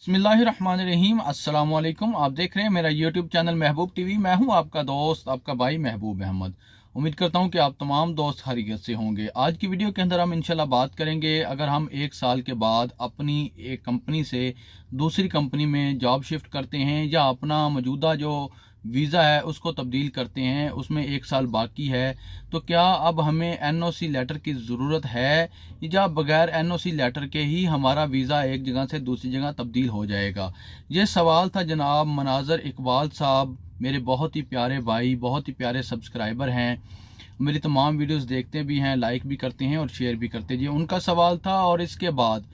बिस्मिल्लाहिर्रहमानिर्रहीम। अस्सलाम वालेकुम। आप देख रहे हैं मेरा यूट्यूब चैनल महबूब टीवी। मैं हूं आपका दोस्त, आपका भाई महबूब अहमद। उम्मीद करता हूं कि आप तमाम दोस्त खैरियत से होंगे। आज की वीडियो के अंदर हम इंशाल्लाह बात करेंगे, अगर हम एक साल के बाद अपनी एक कंपनी से दूसरी कंपनी में जॉब शिफ्ट करते हैं या अपना मौजूदा जो वीज़ा है उसको तब्दील करते हैं, उसमें एक साल बाकी है, तो क्या अब हमें एनओसी लेटर की ज़रूरत है या बगैर एनओसी लेटर के ही हमारा वीज़ा एक जगह से दूसरी जगह तब्दील हो जाएगा। ये सवाल था जनाब मनाजर इकबाल साहब, मेरे बहुत ही प्यारे भाई, बहुत ही प्यारे सब्सक्राइबर हैं, मेरी तमाम वीडियोस देखते भी हैं, लाइक भी करते हैं और शेयर भी करते जी। उनका सवाल था। और इसके बाद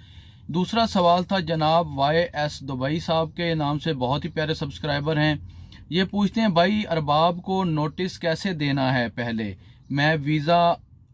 दूसरा सवाल था जनाब YS दुबई साहब के नाम से, बहुत ही प्यारे सब्सक्राइबर हैं। ये पूछते हैं भाई अरबाब को नोटिस कैसे देना है। पहले मैं वीज़ा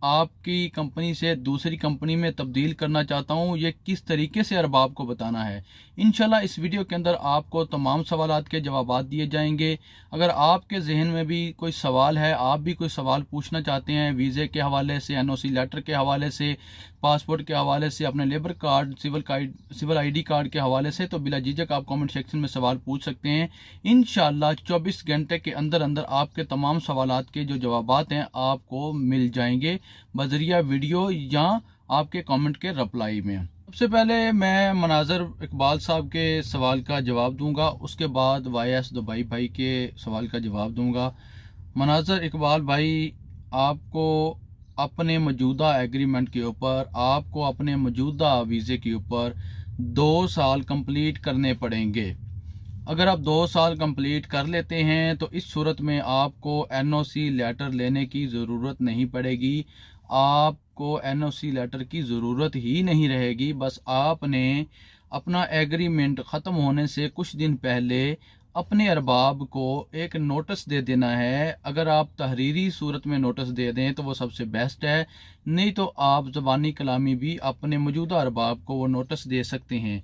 आपकी कंपनी से दूसरी कंपनी में तब्दील करना चाहता हूँ, ये किस तरीके से अरबाब को बताना है। इंशाल्लाह इस वीडियो के अंदर आपको तमाम सवालात के जवाब दिए जाएंगे। अगर आपके जहन में भी कोई सवाल है, आप भी कोई सवाल पूछना चाहते हैं वीज़े के हवाले से, एनओसी लेटर के हवाले से, पासपोर्ट के हवाले से, अपने labour card, civil ID card के हवाले से, तो बिला झिझक आप कमेंट सेक्शन में सवाल पूछ सकते हैं। इंशाल्लाह 24 घंटे के अंदर अंदर आपके तमाम सवालात के जो जवाबात हैं आपको मिल जाएंगे बजरिया वीडियो या आपके कमेंट के रिप्लाई में। सबसे पहले मैं मनाजर इकबाल साहब के सवाल का जवाब दूंगा, उसके बाद YS दुबई भाई के सवाल का जवाब दूंगा। मनाजर इकबाल भाई, आपको अपने मौजूदा एग्रीमेंट के ऊपर, आपको अपने मौजूदा वीज़े के ऊपर 2 साल कंप्लीट करने पड़ेंगे। अगर आप 2 साल कंप्लीट कर लेते हैं तो इस सूरत में आपको एनओसी लेटर लेने की ज़रूरत नहीं पड़ेगी। आपको एनओसी लेटर की ज़रूरत ही नहीं रहेगी। बस आपने अपना एग्रीमेंट ख़त्म होने से कुछ दिन पहले अपने अरबाब को एक नोटिस दे देना है। अगर आप तहरीरी सूरत में नोटिस दे दें तो वो सबसे बेस्ट है, नहीं तो आप ज़बानी कलामी भी अपने मौजूदा अरबाब को वो नोटिस दे सकते हैं।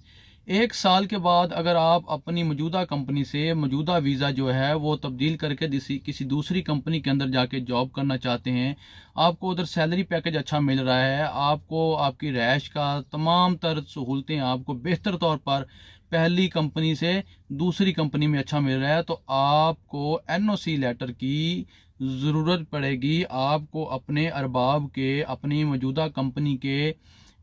1 साल के बाद अगर आप अपनी मौजूदा कंपनी से मौजूदा वीज़ा जो है वो तब्दील करके किसी दूसरी कंपनी के अंदर जाके जॉब करना चाहते हैं, आपको उधर सैलरी पैकेज अच्छा मिल रहा है, आपको आपकी रैश का तमाम तर सहूलतें आपको बेहतर तौर पर पहली कंपनी से दूसरी कंपनी में अच्छा मिल रहा है, तो आपको एनओसी लेटर की ज़रूरत पड़ेगी। आपको अपने अरबाब के, अपनी मौजूदा कंपनी के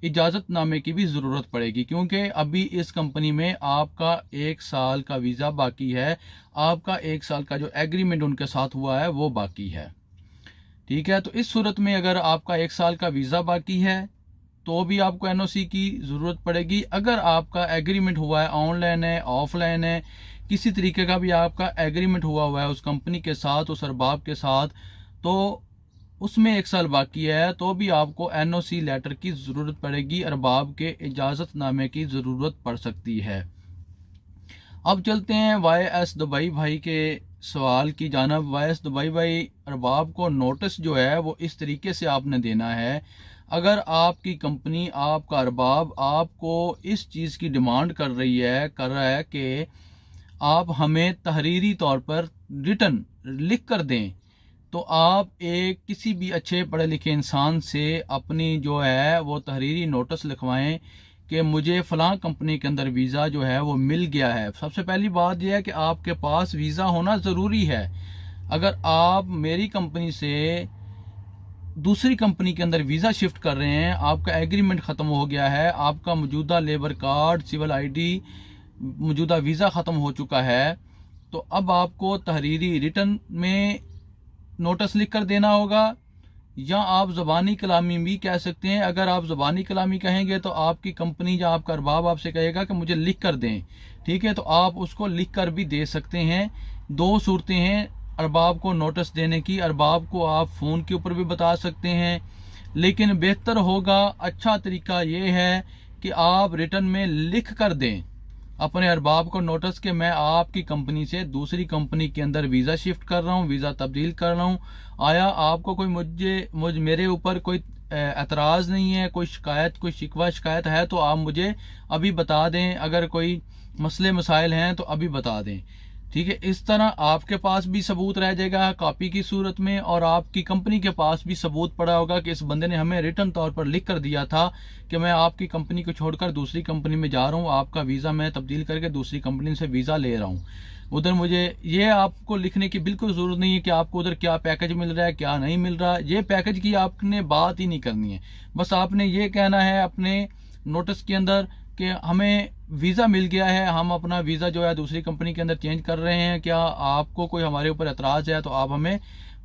इजाज़तनामे की भी ज़रूरत पड़ेगी, क्योंकि अभी इस कंपनी में आपका 1 साल का वीज़ा बाकी है। आपका 1 साल का जो एग्रीमेंट उनके साथ हुआ है वो बाकी है। ठीक है, तो इस सूरत में अगर आपका 1 साल का वीज़ा बाकी है तो भी आपको एनओसी की ज़रूरत पड़ेगी। अगर आपका एग्रीमेंट हुआ है, ऑनलाइन है, ऑफलाइन है, किसी तरीके का भी आपका एग्रीमेंट हुआ है उस कंपनी के साथ, उस अरबाब के साथ, तो उसमें 1 साल बाकी है, तो भी आपको एनओसी लेटर की ज़रूरत पड़ेगी, अरबाब के इजाज़तनामे की ज़रूरत पड़ सकती है। अब चलते हैं YS दुबई भाई के सवाल की जानब। YS दुबई भाई, अरबाब को नोटिस जो है वो इस तरीके से आपने देना है। अगर आपकी कंपनी, आपका अरबाब आपको इस चीज़ की डिमांड कर रहा है कि आप हमें तहरीरी तौर पर रिटर्न लिख कर दें, तो आप किसी भी अच्छे पढ़े लिखे इंसान से अपनी जो है वो तहरीरी नोटिस लिखवाएं कि मुझे फ़लाँ कंपनी के अंदर वीज़ा जो है वो मिल गया है। सबसे पहली बात यह है कि आपके पास वीज़ा होना ज़रूरी है। अगर आप मेरी कंपनी से दूसरी कंपनी के अंदर वीज़ा शिफ्ट कर रहे हैं, आपका एग्रीमेंट ख़त्म हो गया है, आपका मौजूदा लेबर कार्ड, सिविल आईडी, मौजूदा वीज़ा ख़त्म हो चुका है, तो अब आपको तहरीरी रिटर्न में नोटिस लिख कर देना होगा, या आप ज़बानी कलामी भी कह सकते हैं। अगर आप ज़बानी कलामी कहेंगे तो आपकी कंपनी या आपका अरबाब आपसे कहेगा कि मुझे लिख कर दें, ठीक है, तो आप उसको लिख कर भी दे सकते हैं। 2 सूरतें हैं अरबाब को नोटिस देने की। अरबाब को आप फ़ोन के ऊपर भी बता सकते हैं, लेकिन बेहतर होगा, अच्छा तरीका ये है कि आप रिटर्न में लिख कर दें अपने अरबाब को नोटिस के मैं आपकी कंपनी से दूसरी कंपनी के अंदर वीज़ा शिफ्ट कर रहा हूँ, वीज़ा तब्दील कर रहा हूँ। आया आपको कोई मेरे ऊपर कोई एतराज़ नहीं है, कोई शिकायत, कोई शिकवा शिकायत है तो आप मुझे अभी बता दें। अगर कोई मसले मसाइल हैं तो अभी बता दें। ठीक है। इस तरह आपके पास भी सबूत रह जाएगा कॉपी की सूरत में, और आपकी कंपनी के पास भी सबूत पड़ा होगा कि इस बंदे ने हमें रिटर्न तौर पर लिख कर दिया था कि मैं आपकी कंपनी को छोड़कर दूसरी कंपनी में जा रहा हूँ, आपका वीज़ा मैं तब्दील करके दूसरी कंपनी से वीज़ा ले रहा हूँ। उधर मुझे ये आपको लिखने की बिल्कुल ज़रूरत नहीं है कि आपको उधर क्या पैकेज मिल रहा है क्या नहीं मिल रहा है। ये पैकेज की आपने बात ही नहीं करनी है। बस आपने ये कहना है अपने नोटिस के अंदर कि हमें वीज़ा मिल गया है, हम अपना वीज़ा जो है दूसरी कंपनी के अंदर चेंज कर रहे हैं, क्या आपको कोई हमारे ऊपर एतराज़ है तो आप हमें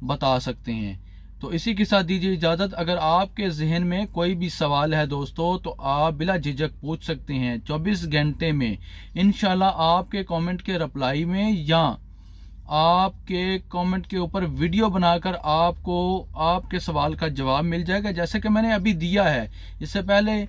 बता सकते हैं। तो इसी के साथ दीजिए इजाज़त। अगर आपके जहन में कोई भी सवाल है दोस्तों तो आप बिला झिझक पूछ सकते हैं। 24 घंटे में इंशाल्लाह आपके कमेंट के रिप्लाई में या आपके कमेंट के ऊपर वीडियो बनाकर आपको आपके सवाल का जवाब मिल जाएगा, जैसे कि मैंने अभी दिया है। इससे पहले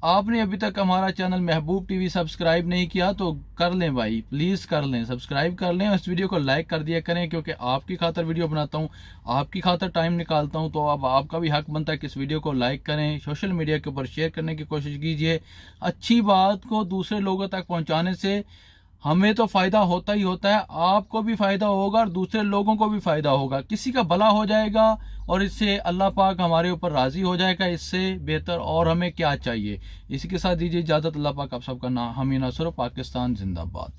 आपने अभी तक हमारा चैनल महबूब टीवी सब्सक्राइब नहीं किया तो कर लें भाई, प्लीज़ कर लें, सब्सक्राइब कर लें और इस वीडियो को लाइक कर दिया करें, क्योंकि आपकी खातर वीडियो बनाता हूं, आपकी खातर टाइम निकालता हूं, तो अब आपका भी हक बनता है कि इस वीडियो को लाइक करें, सोशल मीडिया के ऊपर शेयर करने की कोशिश कीजिए। अच्छी बात को दूसरे लोगों तक पहुँचाने से हमें तो फायदा होता ही होता है, आपको भी फायदा होगा और दूसरे लोगों को भी फायदा होगा, किसी का भला हो जाएगा और इससे अल्लाह पाक हमारे ऊपर राजी हो जाएगा। इससे बेहतर और हमें क्या चाहिए। इसी के साथ दीजिए इजाजत। अल्लाह पाक आप सबका ना हामी नसर। पाकिस्तान जिंदाबाद।